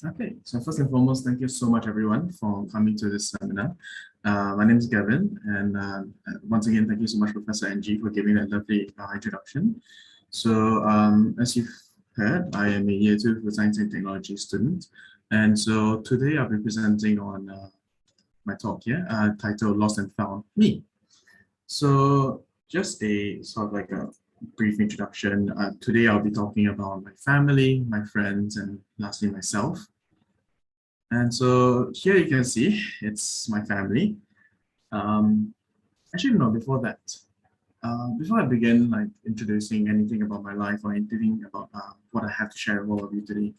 Okay, so first and foremost, thank you so much, everyone, for coming to this seminar. My name is Gavin, and once again, thank you so much, Professor NG, for giving that lovely introduction. So, as you've heard, I am a Year 2 for Science and Technology student, and so today I'll be presenting on my talk here, titled Lost and Found Me. So, just a sort of like a brief introduction. Today I'll be talking about my family, my friends, and lastly myself. And so here you can see it's my family. Actually, no, before that, before I begin like introducing anything about my life or anything about what I have to share with all of you today,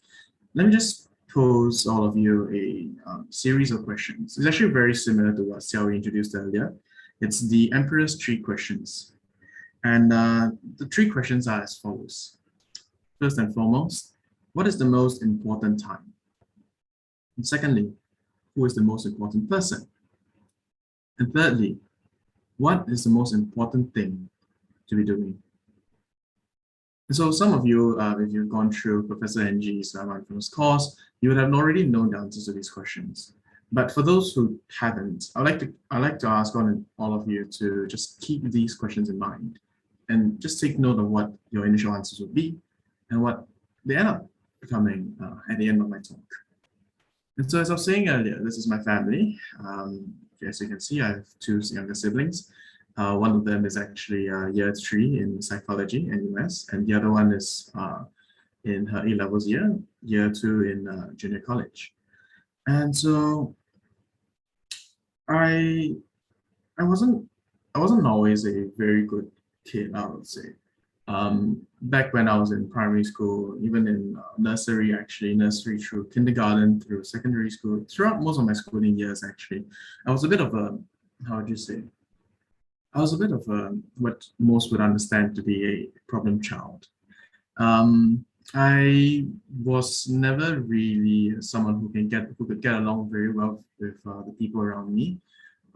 let me just pose all of you a series of questions. It's actually very similar to what Xiao introduced earlier. It's the Emperor's 3 questions. And the 3 questions are as follows. First and foremost, what is the most important time? And secondly, who is the most important person? And thirdly, what is the most important thing to be doing? And so some of you, if you've gone through Professor NG's mindfulness course, you would have already known the answers to these questions. But for those who haven't, I'd like to ask all of you to just keep these questions in mind and just take note of what your initial answers would be and what they end up becoming at the end of my talk. And so as I was saying earlier, this is my family. As you can see, I have 2 younger siblings. One of them is actually year 3 in psychology in US, and the other one is in her A-levels year 2 in junior college. And so I wasn't always a very good kid, I would say. Back when I was in primary school, even in nursery through kindergarten, through secondary school, throughout most of my schooling years, actually, I was a bit of a, how would you say? I was a bit of a, what most would understand to be a problem child. I was never really someone who could get along very well with the people around me.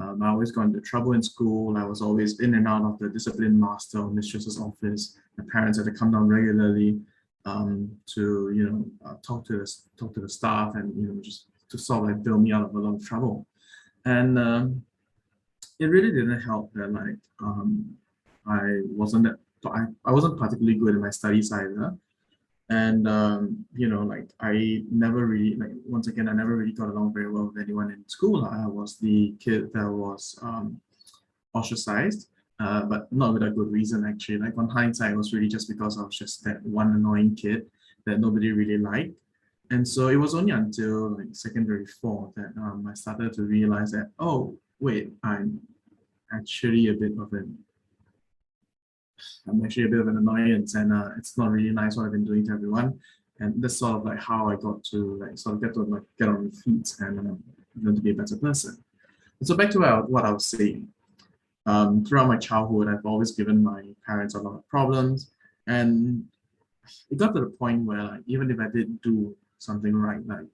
I always got into trouble in school. I was always in and out of the discipline master or mistress's office. My parents had to come down regularly to talk to the staff and just to sort of like bail me out of a lot of trouble. And it really didn't help that like I wasn't particularly good in my studies either. And I never really I never really got along very well with anyone in school. I was the kid that was ostracized, but not with a good reason actually. Like on hindsight, it was really just because I was just that one annoying kid that nobody really liked. And so it was only until like secondary 4 that I started to realize that, oh wait, I'm actually a bit of an annoyance, and it's not really nice what I've been doing to everyone. And that's sort of like how I got to like sort of get on my feet and learn to be a better person. And so back to what I was saying. Throughout my childhood, I've always given my parents a lot of problems, and it got to the point where like even if I did do something right, like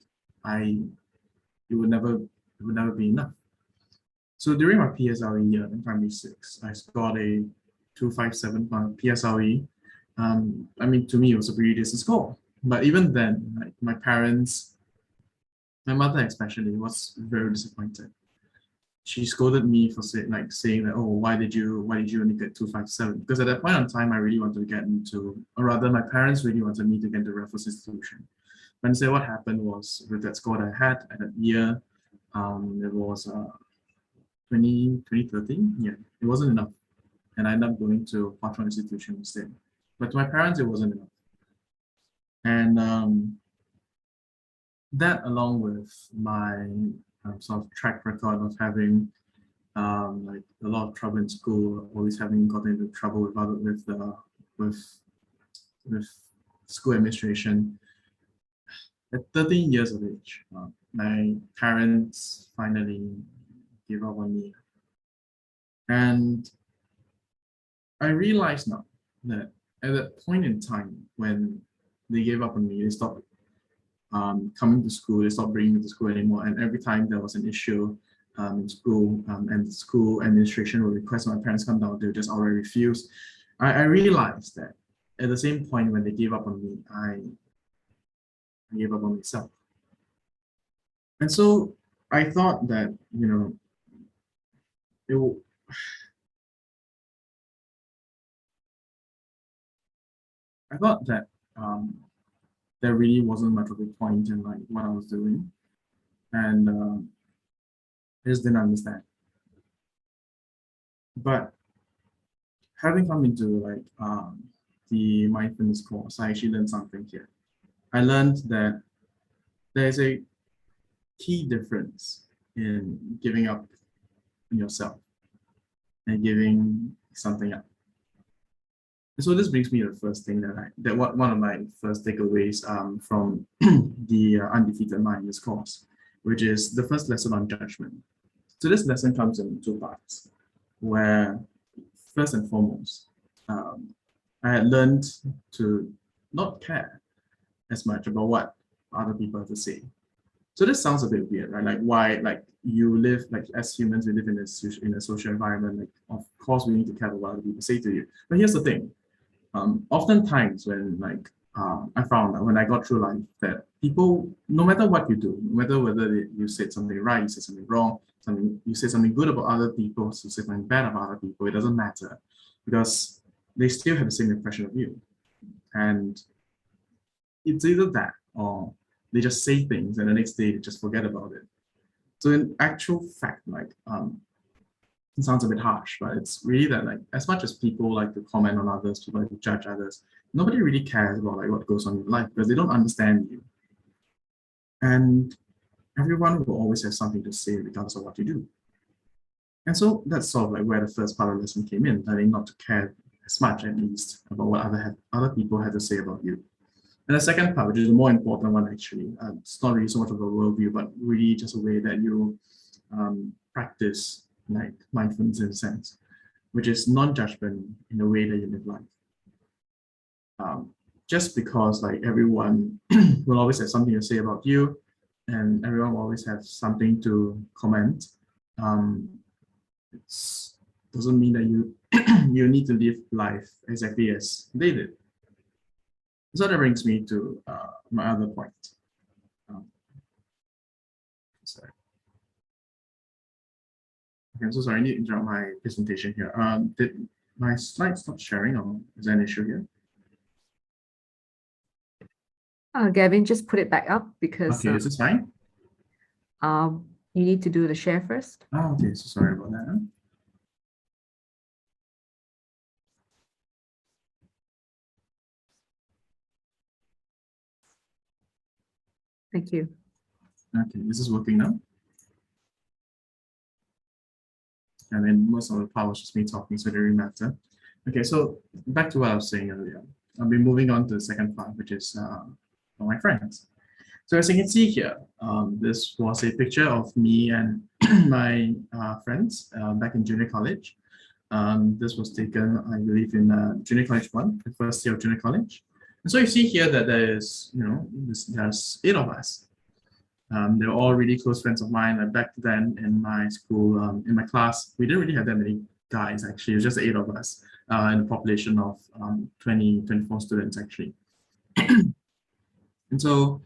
it would never be enough. So during my PSLE year in primary 6, I scored a 257 PSLE. I mean, to me, it was a pretty decent score. But even then, like my parents, my mother especially, was very disappointed. She scolded me for saying that, oh, why did you only get 257? Because at that point in time, I really wanted to get into, or rather, my parents really wanted me to get into Raffles Institution. When I say what happened was with that score that I had at that year, it was 2013. Yeah, it wasn't enough. And I ended up going to Hwa Chong Institution instead. But to my parents, it wasn't enough. And that, along with my sort of track record of having like a lot of trouble in school, always having gotten into trouble with school administration. At 13 years of age, my parents finally gave up on me. And I realize now that at that point in time when they gave up on me, they stopped coming to school, they stopped bringing me to school anymore. And every time there was an issue in school and the school administration would request my parents come down, they would just outright refuse. I realized that at the same point when they gave up on me, I gave up on myself. And so I thought that, it, w- I thought that there really wasn't much of a point in like what I was doing, and I just didn't understand. But having come into like the mindfulness course, I actually learned something here. I learned that there's a key difference in giving up on yourself and giving something up. And so this brings me to the first thing one of my first takeaways from the Undefeated Mind in this course, which is the first lesson on judgment. So this lesson comes in two parts, where first and foremost, um, I had learned to not care as much about what other people have to say. So this sounds a bit weird, right? Like why, like you live, like as humans, we live in a social environment. Like of course we need to care about what other people say to you. But here's the thing: oftentimes when like I found that when I got through life that people, no matter what you do, no matter whether you said something right, you said something wrong, you said something good about other people, you said something bad about other people, it doesn't matter because they still have the same impression of you. And it's either that or they just say things and the next day they just forget about it. So in actual fact, like it sounds a bit harsh, but it's really that like as much as people like to comment on others, people like to judge others, nobody really cares about like what goes on in your life because they don't understand you. And everyone will always have something to say regardless of what you do. And so that's sort of like where the first part of the lesson came in, learning not to care as much at least about what other people had to say about you. And the second part, which is the more important one actually, it's not really so much of a worldview, but really just a way that you practice like mindfulness in a sense, which is non-judgment in the way that you live life. Um, just because like everyone will always have something to say about you, and everyone will always have something to comment. Um, it doesn't mean that you you need to live life exactly as they did. So that brings me to my other point. Um, sorry. Okay, I'm so sorry. I need to interrupt my presentation here. Did my slides stop sharing, or is there an issue here? Gavin, just put it back up because Okay, is this fine? you need to do the share first. Oh, okay, so sorry about that. Thank you. Okay, this is working now. I mean, most of the part was just me talking, so it didn't really matter. Okay, so back to what I was saying earlier. I'll be moving on to the second part, which is for my friends. So as you can see here, this was a picture of me and my friends back in junior college. This was taken, I believe, in junior college one, the first year of junior college. And so you see here that there is, there's 8 of us. They were all really close friends of mine. Back then in my school, in my class, we didn't really have that many guys actually. It was just 8 of us in a population of 24 students actually. And so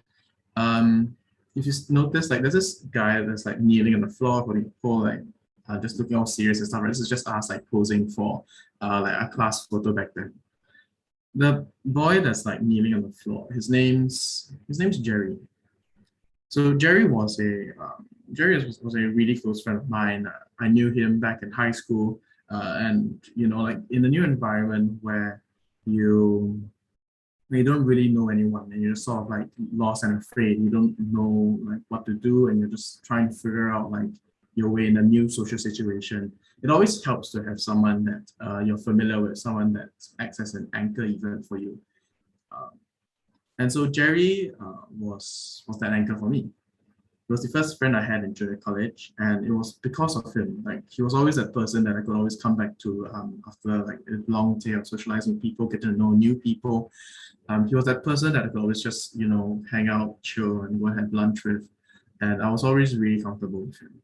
if you notice, like there's this guy that's like kneeling on the floor, holding a pole, like just looking all serious and stuff. Right? This is just us like posing for like a class photo back then. The boy that's like kneeling on the floor, his name's Jerry. So Jerry was a really close friend of mine. I knew him back in high school, and like in the new environment where you you don't really know anyone and you're sort of like lost and afraid. You don't know like what to do, and you're just trying to figure out like your way in a new social situation. It always helps to have someone that you're familiar with, someone that acts as an anchor even for you. Um, and so Jerry was that anchor for me. He was the first friend I had in junior college, and it was because of him. Like he was always that person that I could always come back to after like a long day of socializing with people, get to know new people. He was that person that I could always just hang out, chill, and go and have lunch with, and I was always really comfortable with him.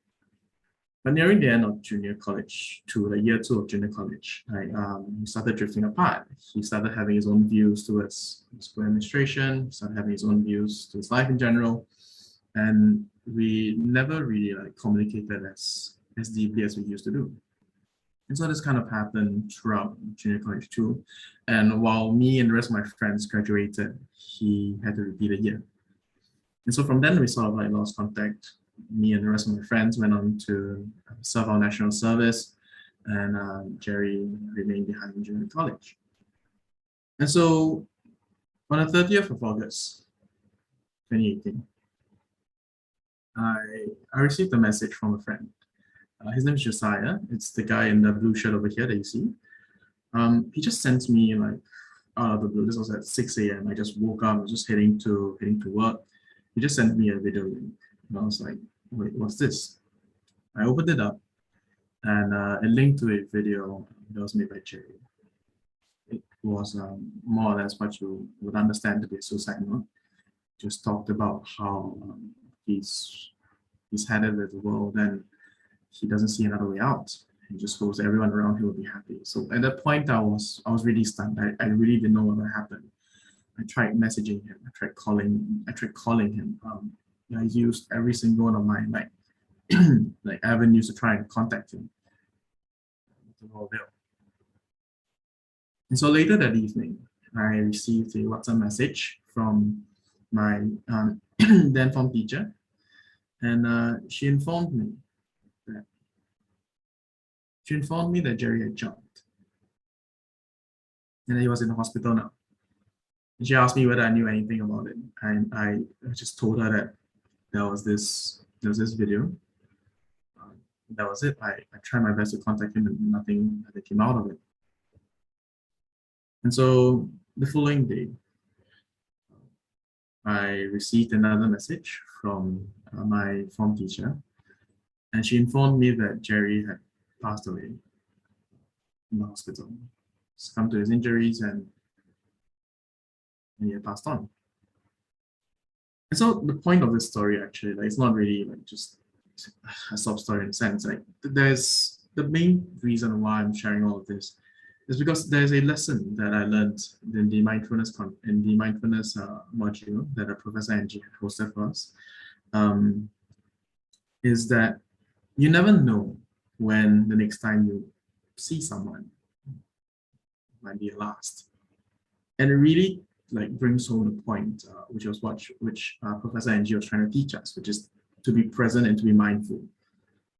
But nearing the end of junior college, to the year 2 of junior college, he started drifting apart. He started having his own views towards school administration, started having his own views to his life in general, and we never really like communicated as deeply as we used to do. And so this kind of happened throughout junior college too. And while me and the rest of my friends graduated, he had to repeat a year. And so from then we sort of like lost contact. Me and the rest of my friends went on to serve our national service, and Jerry remained behind in junior college. And so on the 30th of August, 2018, I received a message from a friend. His name is Josiah. It's the guy in the blue shirt over here that you see. He just sent me like out of the blue. This was at 6 a.m. I just woke up. I was just heading to work. He just sent me a video link. And I was like, wait, what's this? I opened it up, and it linked to a video that was made by Jerry. It was more or less what you would understand to be a suicide note. Just talked about how he's had it with the world and he doesn't see another way out. He just hopes everyone around him will be happy. So at that point, I was really stunned. I really didn't know what would happen. I tried messaging him. I tried calling him. I used every single one of my like avenues to try and contact him. And so later that evening, I received a WhatsApp message from my then form teacher, and she informed me that Jerry had jumped, and he was in the hospital now. And she asked me whether I knew anything about it, and I just told her that there was this video. That was it. I tried my best to contact him, and nothing came out of it. And so the following day, I received another message from my form teacher, and she informed me that Jerry had passed away in the hospital, succumbed to his injuries, and he had passed on. And so the point of this story, actually, like, it's not really like just a sob story in a sense. Like, there's the main reason why I'm sharing all of this is because there's a lesson that I learned in the mindfulness module that Professor Angie had hosted for us. Is that you never know when the next time you see someone might be the last, and it really like brings home the point, which Professor Angie was trying to teach us, which is to be present and to be mindful.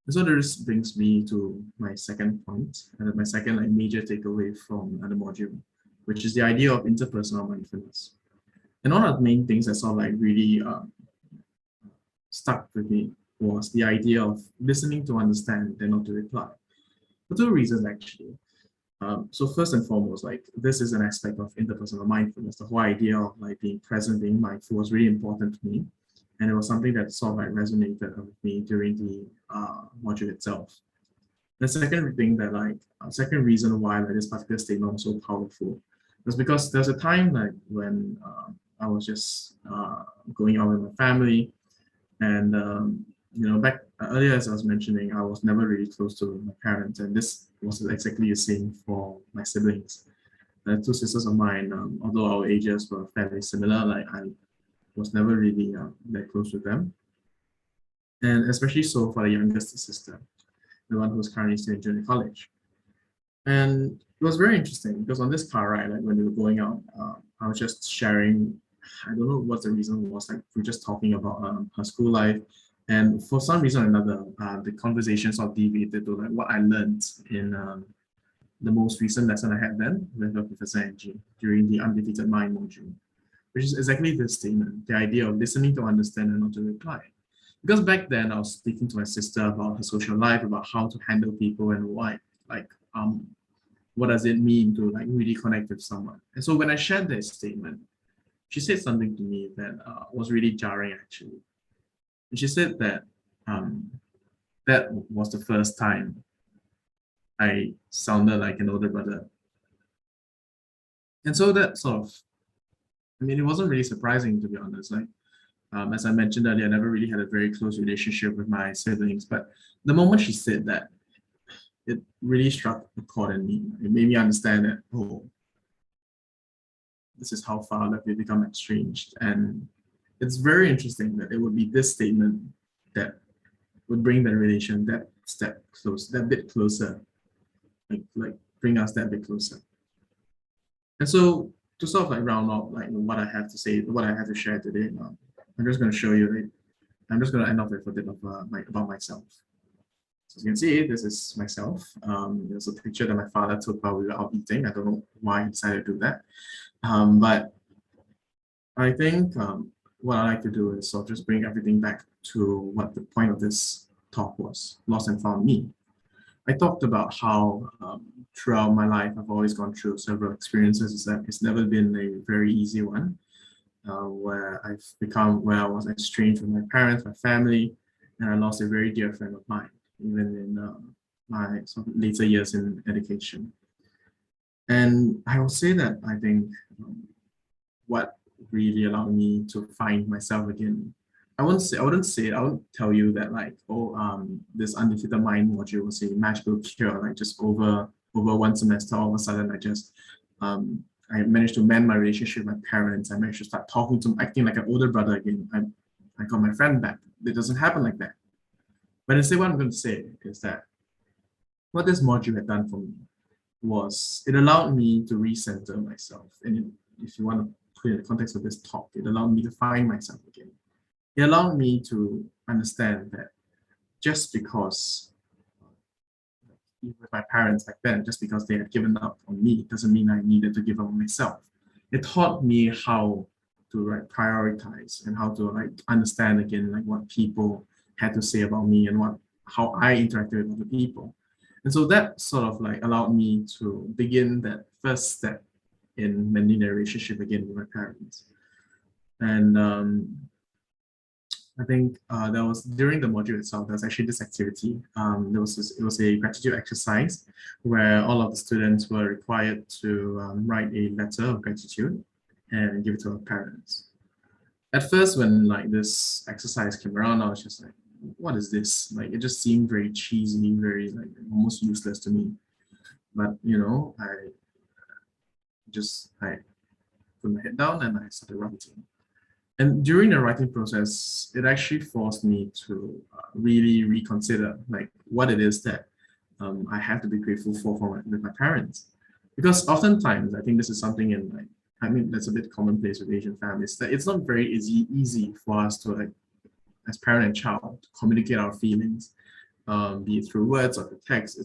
And so this brings me to my second point, and my second like major takeaway from the module, which is the idea of interpersonal mindfulness. And one of the main things that sort of like really stuck with me was the idea of listening to understand and not to reply. For two reasons, actually. So first and foremost, like this is an aspect of interpersonal mindfulness. The whole idea of like being present, being mindful was really important to me. And it was something that sort of like resonated with me during the module itself. The second thing that like, second reason why like, this particular statement was so powerful was because there's a time like when I was just going out with my family, and back earlier as I was mentioning, I was never really close to my parents, and this was exactly the same for my siblings. The two sisters of mine, although our ages were fairly similar, like I was never really that close with them, and especially so for the youngest sister, the one who's currently still in junior college. And it was very interesting because on this car ride, like when we were going out, I was just sharing. I don't know what the reason was. Like we're just talking about her school life, and for some reason or another, the conversation sort of deviated to like what I learned in the most recent lesson I had then with Professor Angie during the Undefeated Mind module, which is exactly this statement: the idea of listening to understand and not to reply. Because back then I was speaking to my sister about her social life, about how to handle people and why, like, what does it mean to like really connect with someone. And so when I shared this statement, she said something to me that was really jarring actually. And she said that that was the first time I sounded like an older brother. And so that sort of, I mean, it wasn't really surprising to be honest. Like, as I mentioned earlier, I never really had a very close relationship with my siblings. But the moment she said that, it really struck a chord in me. It made me understand that, oh, this is how far that we become estranged. And it's very interesting that it would be this statement that would bring the relation that bit closer, like bring us that bit closer. And so to sort of like round up like what I have to say, what I have to share today, I'm just going to show you. I'm just going to end off with a bit of about myself. So as you can see, this is myself. There's a picture that my father took while we were out eating. I don't know why he decided to do that, but I think what I like to do is sort of just bring everything back to what the point of this talk was: lost and found me. I talked about how throughout my life, I've always gone through several experiences. That it's never been a very easy one, where I was estranged from my parents, my family, and I lost a very dear friend of mine, even in my sort of later years in education. And I will say that I think what really allowed me to find myself again. I wouldn't tell you that like, this undefeated mind module was a magical cure, like just over one semester, all of a sudden I managed to mend my relationship with my parents. I managed to start acting like an older brother again. I got my friend back. It doesn't happen like that. But instead, what I'm going to say is that what this module had done for me was it allowed me to recenter myself. And if you want to put it in the context of this talk, it allowed me to find myself again. It allowed me to understand that just because with my parents back then, just because they had given up on me, doesn't mean I needed to give up on myself. It taught me how to prioritize and how to understand again what people had to say about me and how I interacted with other people. And so that sort of allowed me to begin that first step in mending the relationship again with my parents. And I think that was during the module itself. There was actually this activity. It was a gratitude exercise where all of the students were required to write a letter of gratitude and give it to our parents. At first, when this exercise came around, I was just like, "What is this?" It just seemed very cheesy, very almost useless to me. But I put my head down and I started writing. And during the writing process, it actually forced me to really reconsider what it is that I have to be grateful for with my parents. Because oftentimes, I think this is something that's a bit commonplace with Asian families, that it's not very easy for us to as parent and child to communicate our feelings, be it through words or through text.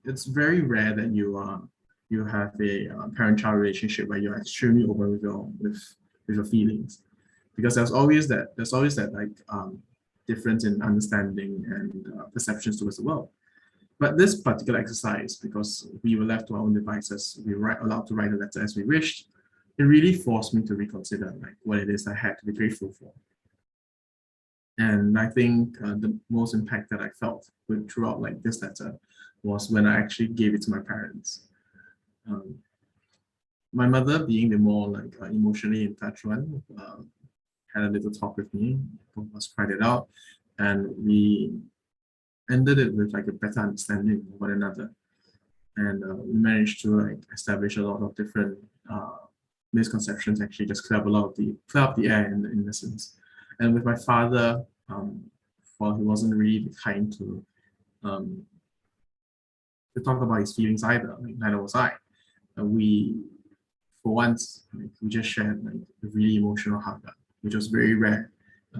It's very rare that you have a parent-child relationship where you're extremely open with your feelings. Because there's always that difference in understanding and perceptions towards the world. But this particular exercise, because we were left to our own devices, we were allowed to write a letter as we wished, it really forced me to reconsider what it is I had to be grateful for. And I think the most impact that I felt throughout this letter was when I actually gave it to my parents. My mother, being the more emotionally in touch one, had a little talk with me, both of us cried it out, and we ended it with a better understanding of one another. And we managed to establish a lot of different misconceptions, actually just clear up the air in essence. And with my father, while he wasn't really kind to talk about his feelings either, neither was I. We, for once, we just shared a really emotional hug, which was very rare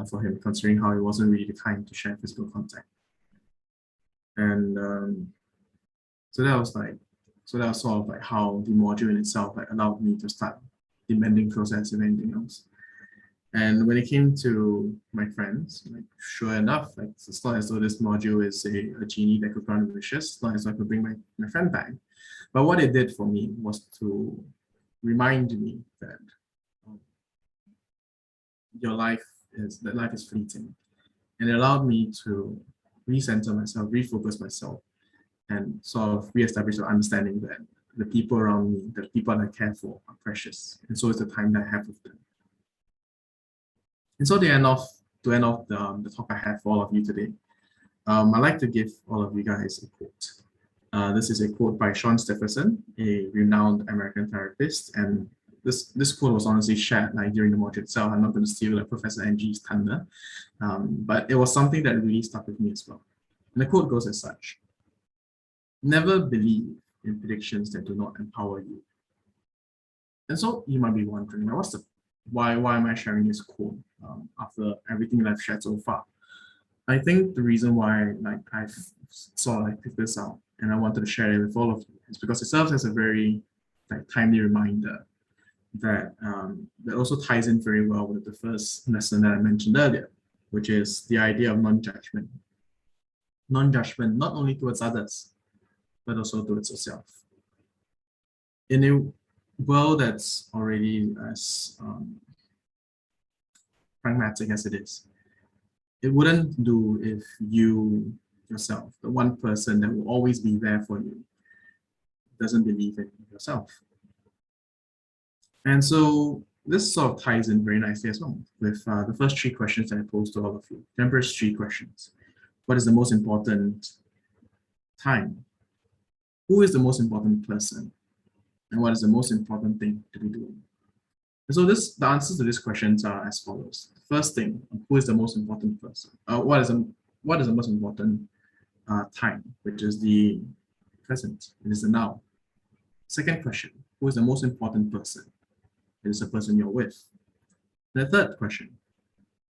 for him, considering how he wasn't really the kind to share physical contact. And so that was sort of how the module in itself allowed me to start the mending process and anything else. And when it came to my friends, sure enough, it's not as though this module is a genie that could grant wishes, it's not as though I could bring my friend back. But what it did for me was to remind me that life is fleeting. And it allowed me to recenter myself, refocus myself, and sort of reestablish the understanding that the people around me, the people that I care for, are precious. And so is the time that I have with them. And so to end off the talk I have for all of you today, I'd like to give all of you guys a quote. This is a quote by Sean Stephenson, a renowned American therapist and this quote was honestly shared like during the module itself. I'm not going to steal like Professor Ng's thunder, but it was something that really stuck with me as well. And the quote goes as such: "Never believe in predictions that do not empower you." And so you might be wondering, now why am I sharing this quote after everything that I've shared so far? I think the reason why like I've sort of like picked this out and I wanted to share it with all of you is because it serves as a very like timely reminder that that also ties in very well with the first lesson that I mentioned earlier, which is the idea of non-judgment. Non-judgment not only towards others, but also towards yourself. In a world that's already as pragmatic as it is, it wouldn't do if you yourself, the one person that will always be there for you, doesn't believe in yourself. And so this sort of ties in very nicely as well with the first three questions that I posed to all of you. Remember, it's three questions. What is the most important time? Who is the most important person? And what is the most important thing to be doing? And so the answers to these questions are as follows. First thing, who is the most important person? What is the most important time, which is the present, it is the now. Second question, who is the most important person? It is the person you're with. The third question,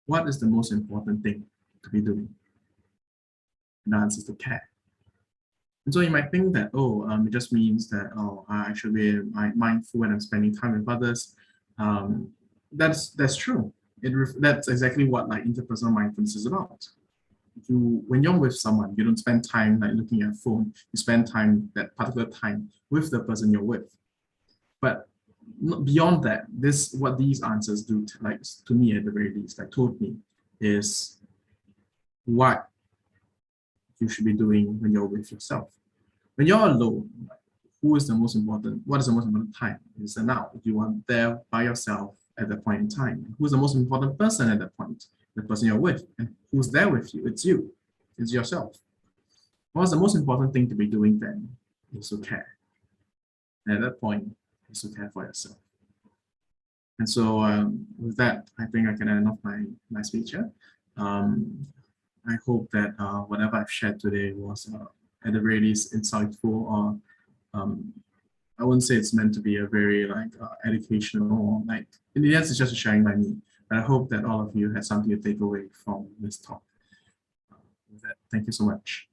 what is the most important thing to be doing? And the answer is to care. And so you might think that, it just means that, I should be mindful when I'm spending time with others. That's true. That's exactly what like interpersonal mindfulness is about. When you're with someone, you don't spend time like looking at your phone. You spend that particular time with the person you're with. But beyond that, what these answers do to me at the very least, like told me, is what you should be doing when you're with yourself. When you're alone, what is the most important time? It's the now. You are there by yourself at that point in time. Who's the most important person at that point? The person you're with. And who's there with you? It's you. It's yourself. What's the most important thing to be doing then? Is to care. And at that point, is to care for yourself. And so with that, I think I can end off my speech here. I hope that whatever I've shared today was at the very least insightful, or I wouldn't say it's meant to be a very educational, in the end it's just a sharing by me. But I hope that all of you had something to take away from this talk. With that, thank you so much.